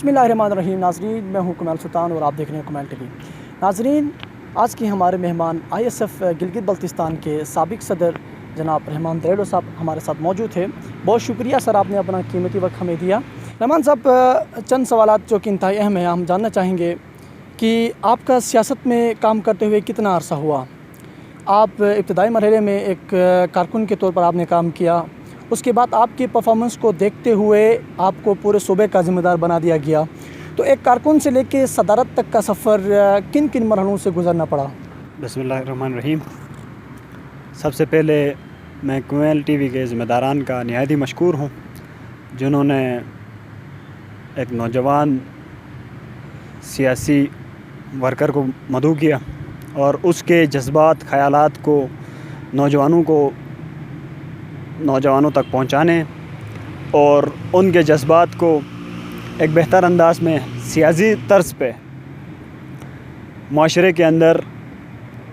बिस्मिल्लाहिर्रहमानिर्रहीम। नाजरीन, मैं हूं कमाल सुल्तान और आप देख रहे हैं कमाल टीवी। नाजरीन, आज के हमारे मेहमान ISF गिलगित बल्तिस्तान के साबिक सदर जनाब रहमान दरेडो साहब हमारे साथ मौजूद थे। बहुत शुक्रिया सर, आपने अपना कीमती वक्त हमें दिया। रहमान साहब, चंद सवालात जो कि इंतहाई अहम है, हम जानना चाहेंगे कि आपका सियासत में काम करते हुए कितना अरसा हुआ? आप इब्तदाई मरहले में एक कारकुन के तौर पर आपने काम किया, उसके बाद आपकी परफॉर्मेंस को देखते हुए आपको पूरे सूबे का ज़िम्मेदार बना दिया गया। तो एक कारकुन से लेकर सदारत तक का सफ़र किन किन मरहलों से गुजरना पड़ा? बिस्मिल्लाहिर्रहमानिर्रहीम। सबसे पहले मैं कमाल टीवी के ज़िम्मेदारान का निहायत ही मशकूर हूँ, जिन्होंने एक नौजवान सियासी वर्कर को मदऊ किया और उसके जज्बात ख़यालात को नौजवानों तक पहुँचाने और उनके जज्बात को एक बेहतर अंदाज में सियासी तर्ज पे माशरे के अंदर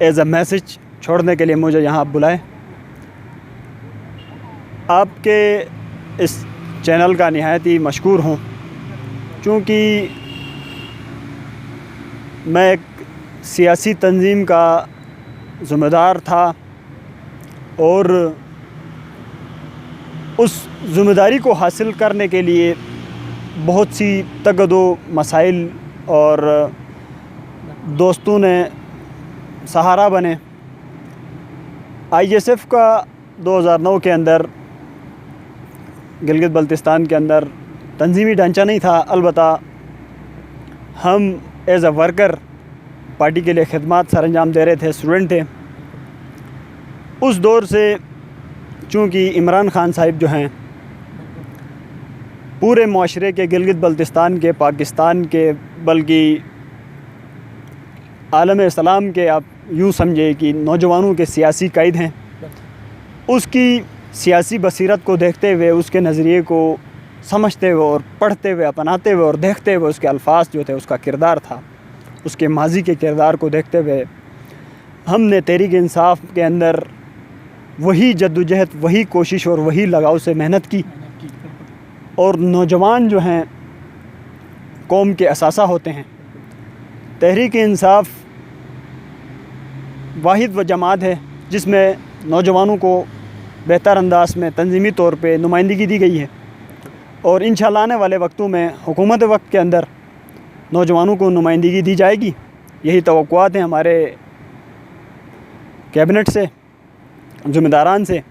एज़ अ मैसेज छोड़ने के लिए मुझे यहाँ बुलाए। आपके इस चैनल का निहायत ही मशकूर हूँ, चूँकि मैं एक सियासी तंजीम का ज़िम्मेदार था और उस ज़िम्मेदारी को हासिल करने के लिए बहुत सी तगदो मसाइल और दोस्तों ने सहारा बने। ISF का 2009 के अंदर गिलगित बल्तिस्तान के अंदर तंजीमी ढांचा नहीं था, अलबत्ता हम एज़ अ वर्कर पार्टी के लिए खिदमत सर अंजाम दे रहे थे, स्टूडेंट थे। उस दौर से चूँकि इमरान खान साहिब जो हैं पूरे माशरे के, गिलगित बल्तिस्तान के, पाकिस्तान के, बल्कि आलम इस्लाम के, आप यूँ समझे कि नौजवानों के सियासी कायद हैं। उसकी सियासी बसीरत को देखते हुए, उसके नज़रिए को समझते हुए और पढ़ते हुए, अपनाते हुए और देखते हुए, उसके अल्फाज जो थे, उसका किरदार था, उसके माजी के किरदार को देखते हुए हमने तहरीक इंसाफ के अंदर वही जद्दोजहद, वही कोशिश और वही लगाव से मेहनत की। और नौजवान जो हैं कौम के असासा होते हैं। तहरीक इंसाफ वाहिद व जमात है जिसमें नौजवानों को बेहतर अंदाज में तंजीमी तौर पे नुमाइंदगी दी गई है और इंशाअल्लाह आने वाले वक्तों में हुकूमत वक्त के अंदर नौजवानों को नुमाइंदगी दी जाएगी। यही तवक्कुआत हैं हमारे कैबिनेट से, ज़िम्मेदारान से।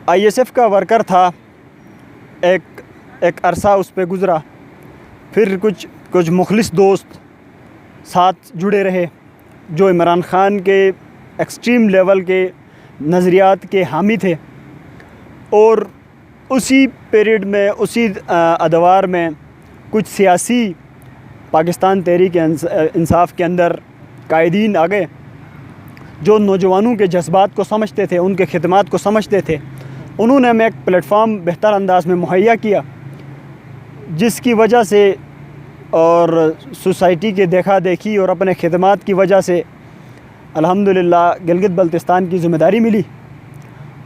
ISF का वर्कर था, एक अरसा उस पर गुज़रा, फिर कुछ मुखलिस दोस्त साथ जुड़े रहे जो इमरान ख़ान के एक्सट्रीम लेवल के नज़रियात के हामी थे और उसी पीरियड में, उसी अदवार में कुछ सियासी पाकिस्तान तहरीक इंसाफ के अंदर कायदीन आ गए जो नौजवानों के जज्बात को समझते थे, उनके खिदमात को समझते थे। उन्होंने हमें एक प्लेटफॉर्म बेहतर अंदाज में मुहैया किया, जिसकी वजह से और सोसाइटी के देखा देखी और अपने खिदमात की वजह से अल्हम्दुलिल्लाह गिलगित बल्तिस्तान की ज़िम्मेदारी मिली।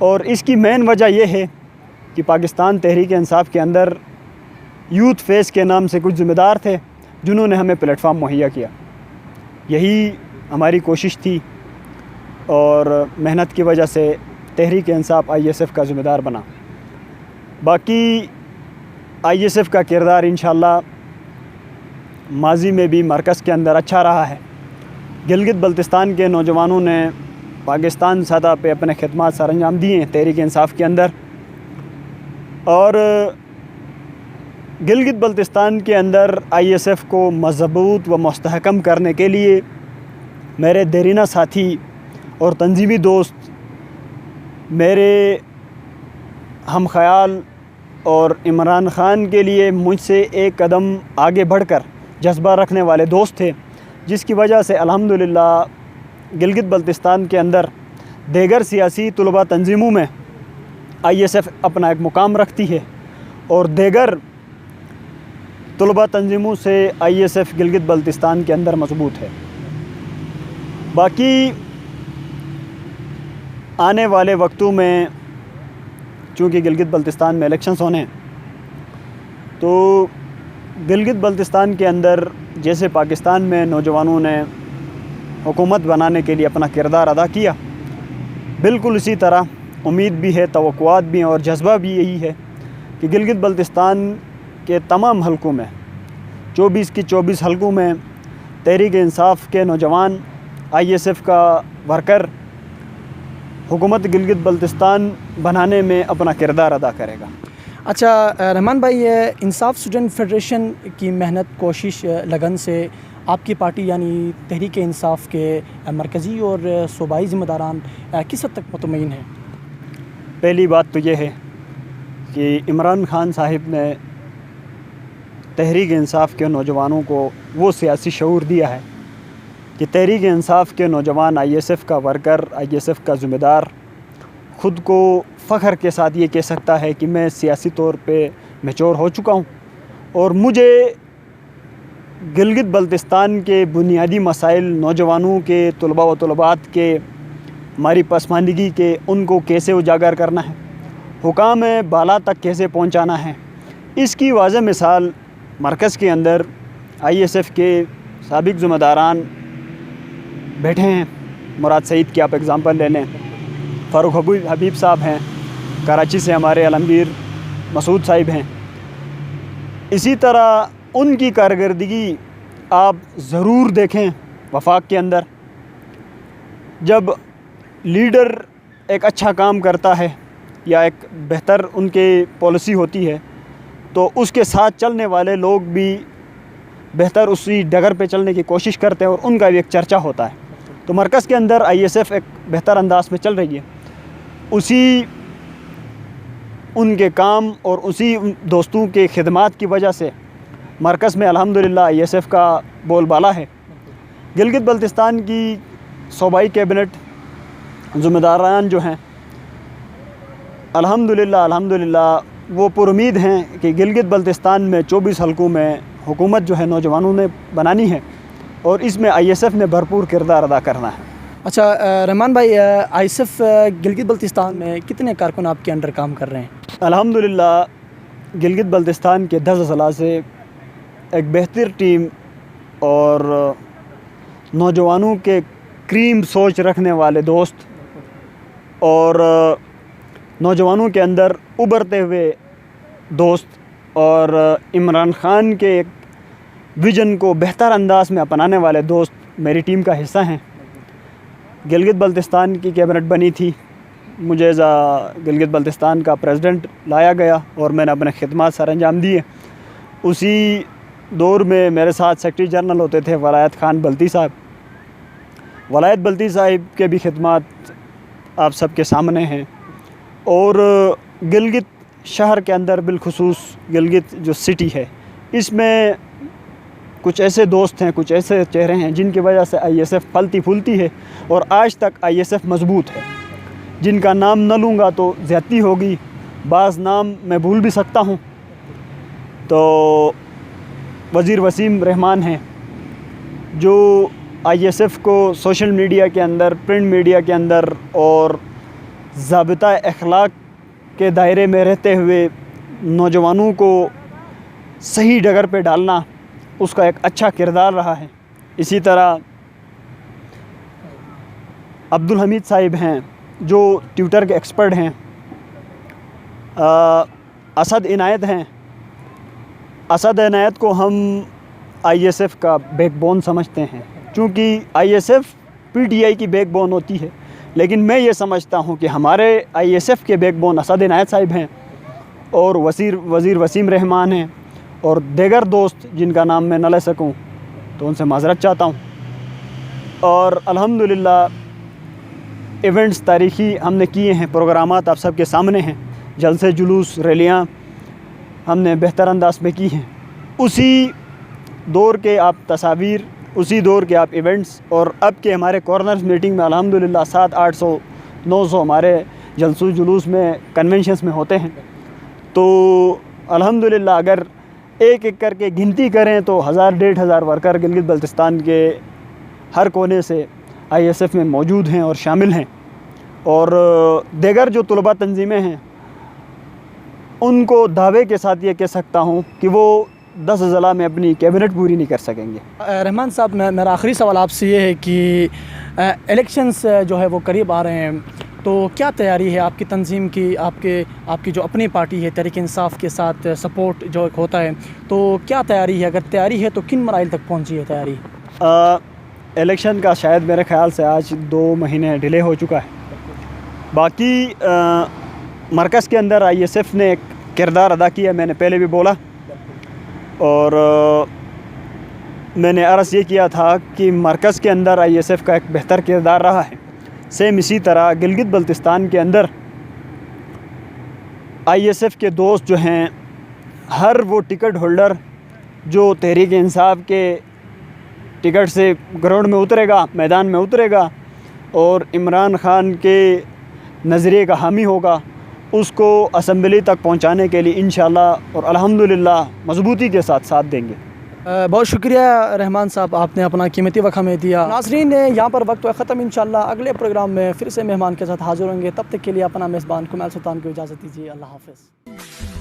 और इसकी मेन वजह यह है कि पाकिस्तान तहरीक इंसाफ के अंदर यूथ फेस के नाम से कुछ ज़िम्मेदार थे जिन्होंने हमें प्लेटफॉर्म मुहैया किया। यही हमारी कोशिश थी और मेहनत की वजह से तहरीक इंसाफ ISF का ज़िम्मेदार बना। बाकी ISF का किरदार इंशाअल्लाह माजी में भी मरकज़ के अंदर अच्छा रहा है। गिलगित बल्तिस्तान के नौजवानों ने पाकिस्तान सतह पे अपने खिदमत सर अंजाम दिए हैं तहरीक इंसाफ के अंदर। और गिलगित बल्तिस्तान के अंदर ISF को मज़बूत व मुस्तहकम करने के लिए मेरे देरीना साथी और तंजीमी दोस्त, मेरे हम ख़याल और इमरान ख़ान के लिए मुझसे एक कदम आगे बढ़कर जज्बा रखने वाले दोस्त थे, जिसकी वजह से अल्हम्दुलिल्लाह गिलगित बल्तिस्तान के अंदर देगर सियासी तलबा तंजीमों में ISF अपना एक मुकाम रखती है और देगर तलबा तंजीमों से ISF गिलगित बल्तिस्तान के अंदर मजबूत है। बाकी आने वाले वक्तों में चूँकि गिलगित बल्तिस्तान में इलेक्शंस होने हैं, तो گلگت بلتستان کے اندر جیسے پاکستان میں نوجوانوں نے حکومت بنانے کے لیے اپنا کردار ادا کیا، بالکل اسی طرح امید بھی ہے، توقعات بھی ہیں اور جذبہ بھی یہی ہے کہ گلگت بلتستان کے تمام حلقوں میں 24 کی 24 حلقوں میں تحریک انصاف کے نوجوان، ISF کا ورکر حکومت گلگت بلتستان بنانے میں اپنا کردار ادا کرے گا۔ اچھا رحمان بھائی، یہ انصاف اسٹوڈنٹ فیڈریشن کی محنت، کوشش، لگن سے آپ کی پارٹی یعنی تحریک انصاف کے مرکزی اور صوبائی ذمہ داران کس حد تک مطمئن ہیں؟ پہلی بات تو یہ ہے کہ عمران خان صاحب نے تحریک انصاف کے نوجوانوں کو وہ سیاسی شعور دیا ہے کہ تحریک انصاف کے نوجوان، ISF کا ورکر، ISF کا ذمہ دار خود کو فخر کے ساتھ یہ کہہ سکتا ہے کہ میں سیاسی طور پہ میچور ہو چکا ہوں اور مجھے گلگت بلتستان کے بنیادی مسائل، نوجوانوں کے، طلباء و طلبات کے، ہماری پسماندگی کے، ان کو کیسے اجاگر کرنا ہے، حکام بالا تک کیسے پہنچانا ہے، اس کی واضح مثال مرکز کے اندر ISF کے سابق ذمہ داران بیٹھے ہیں۔ مراد سعید کی آپ اگزامپل لے لیں، فاروق حبیب صاحب ہیں، کراچی سے ہمارے علمگیر مسعود صاحب ہیں۔ اسی طرح ان کی کارکردگی آپ ضرور دیکھیں وفاق کے اندر۔ جب لیڈر ایک اچھا کام کرتا ہے یا ایک بہتر ان کے پالیسی ہوتی ہے تو اس کے ساتھ چلنے والے لوگ بھی بہتر اسی ڈگر پہ چلنے کی کوشش کرتے ہیں اور ان کا بھی ایک چرچا ہوتا ہے۔ تو مرکز کے اندر ISF ایک بہتر انداز میں چل رہی ہے، اسی ان کے کام اور اسی دوستوں کے خدمات کی وجہ سے مرکز میں الحمدللہ ISF کا بول بالا ہے۔ گلگت بلتستان کی صوبائی کیبنٹ ذمہ داران جو ہیں الحمدللہ وہ پر امید ہیں کہ گلگت بلتستان میں 24 حلقوں میں حکومت جو ہے نوجوانوں نے بنانی ہے اور اس میں ISF نے بھرپور کردار ادا کرنا ہے۔ اچھا رحمان بھائی، ISF گلگت بلتستان میں کتنے کارکن آپ کے انڈر کام کر رہے ہیں؟ الحمدللہ گلگت بلتستان کے 10 اضلاع سے ایک بہتر ٹیم اور نوجوانوں کے کریم سوچ رکھنے والے دوست اور نوجوانوں کے اندر ابھرتے ہوئے دوست اور عمران خان کے ایک ویژن کو بہتر انداز میں اپنانے والے دوست میری ٹیم کا حصہ ہیں۔ گلگت بلتستان کی کیبنٹ بنی تھی، مجھے گلگت بلتستان کا پریزیڈنٹ لایا گیا اور میں نے اپنے خدمات سر انجام دیے۔ اسی دور میں میرے ساتھ سیکرٹری جنرل ہوتے تھے ولایت خان بلتی صاحب۔ ولایت بلتی صاحب کے بھی خدمات آپ سب کے سامنے ہیں، اور گلگت شہر کے اندر بالخصوص گلگت جو سٹی ہے اس میں کچھ ایسے دوست ہیں، کچھ ایسے چہرے ہیں جن کی وجہ سے ISF پھلتی پھولتی ہے اور آج تک ISF مضبوط ہے، جن کا نام نہ لوں گا تو زیادتی ہوگی، بعض نام میں بھول بھی سکتا ہوں۔ تو وزیر وسیم رحمان ہیں جو ISF کو سوشل میڈیا کے اندر، پرنٹ میڈیا کے اندر اور ضابطہ اخلاق کے دائرے میں رہتے ہوئے نوجوانوں کو صحیح ڈگر پہ ڈالنا اس کا ایک اچھا کردار رہا ہے۔ اسی طرح عبدالحمید صاحب ہیں جو ٹیوٹر کے ایکسپرٹ ہیں، اسد عنایت ہیں۔ اسد عنایت کو ہم ISF کا بیک بون سمجھتے ہیں، چونکہ ISF PTI کی بیک بون ہوتی ہے، لیکن میں یہ سمجھتا ہوں کہ ہمارے ISF کے بیک بون اسد عنایت صاحب ہیں اور وزیر وسیم رحمان ہیں اور دیگر دوست جن کا نام میں نہ لے سکوں تو ان سے معذرت چاہتا ہوں۔ اور الحمدللہ ایونٹس تاریخی ہم نے کیے ہیں، پروگرامات آپ سب کے سامنے ہیں، جلسے، جلوس، ریلیاں ہم نے بہتر انداز میں کی ہیں۔ اسی دور کے آپ تصاویر، اسی دور کے آپ ایونٹس، اور اب کے ہمارے کارنرز میٹنگ میں الحمدللہ 700-800 900 ہمارے جلسوں جلوس میں، کنونشنز میں ہوتے ہیں۔ تو الحمدللہ اگر ایک ایک کر کے گنتی کریں تو 1000-1500 ورکر گلگت بلتستان کے ہر کونے سے ISF میں موجود ہیں اور شامل ہیں، اور دیگر جو طلباء تنظیمیں ہیں ان کو دعوے کے ساتھ یہ کہہ سکتا ہوں کہ وہ 10 अज़ला में अपनी कैबिनेट पूरी नहीं कर सकेंगे। रहमान साहब, मेरा आखिरी सवाल आपसे ये है कि इलेक्शंस जो है वो करीब आ रहे हैं, तो क्या तैयारी है आपकी तंजीम की, आपकी जो अपनी पार्टी है तहरीक इंसाफ के साथ सपोर्ट जो एक होता है, तो क्या तैयारी है? अगर तैयारी है तो किन मराइल तक पहुंची है तैयारी? इलेक्शन का शायद मेरे ख़्याल से आज 2 महीने डिले हो चुका है। बाकी मरकज़ के अंदर ISF ने एक किरदार अदा किया, मैंने पहले भी बोला, और मैंने अर्ज़ ये किया था कि मरकज़ के अंदर ISF का एक बेहतर किरदार रहा है। सेम इसी तरह गिलगित बल्तिस्तान के अंदर ISF के दोस्त जो हैं, हर वो टिकट होल्डर जो तहरीक इंसाफ के टिकट से ग्राउंड में उतरेगा, मैदान में उतरेगा और इमरान ख़ान के नज़रिए का हामी होगा, उसको असम्बली तक पहुंचाने के लिए इंशाअल्लाह और अल्हम्दुलिल्लाह मजबूती के साथ देंगे। बहुत शुक्रिया रहमान साहब, आपने अपना कीमती वक्त हमें दिया। नाज़रीन, यहाँ पर वक्त ख़त्म। इंशाअल्लाह अगले प्रोग्राम में फिर से मेहमान के साथ हाज़िर होंगे। तब तक के लिए अपना मेज़बान कुमैल सुल्तान को इजाज़त दीजिए। अल्लाह हाफ़िज़।